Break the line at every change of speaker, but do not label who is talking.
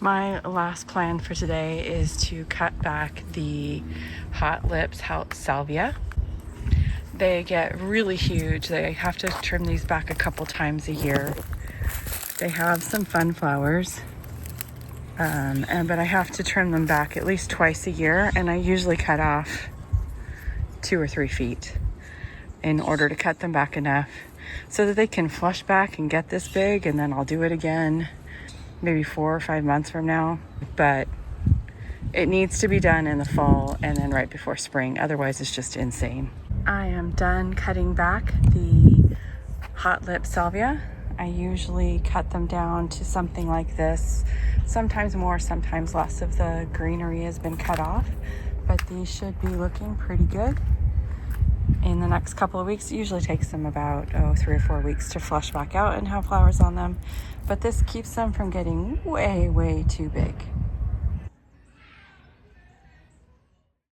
My last plan for today is to cut back the Hot Lips Salvia. They get really huge. They have to trim these back a couple times a year. They have some fun flowers, but I have to trim them back at least twice a year, and I usually cut off 2 or 3 feet in order to cut them back enough so that they can flush back and get this big, and then I'll do it again maybe 4 or 5 months from now. But it needs to be done in the fall and then right before spring, otherwise it's just insane. I am done cutting back the Hot Lips Salvia. I usually cut them down to something like this, sometimes more, sometimes less of the greenery has been cut off, but these should be looking pretty good in the next couple of weeks. It usually takes them about 3 or 4 weeks to flush back out and have flowers on them, but this keeps them from getting way too big.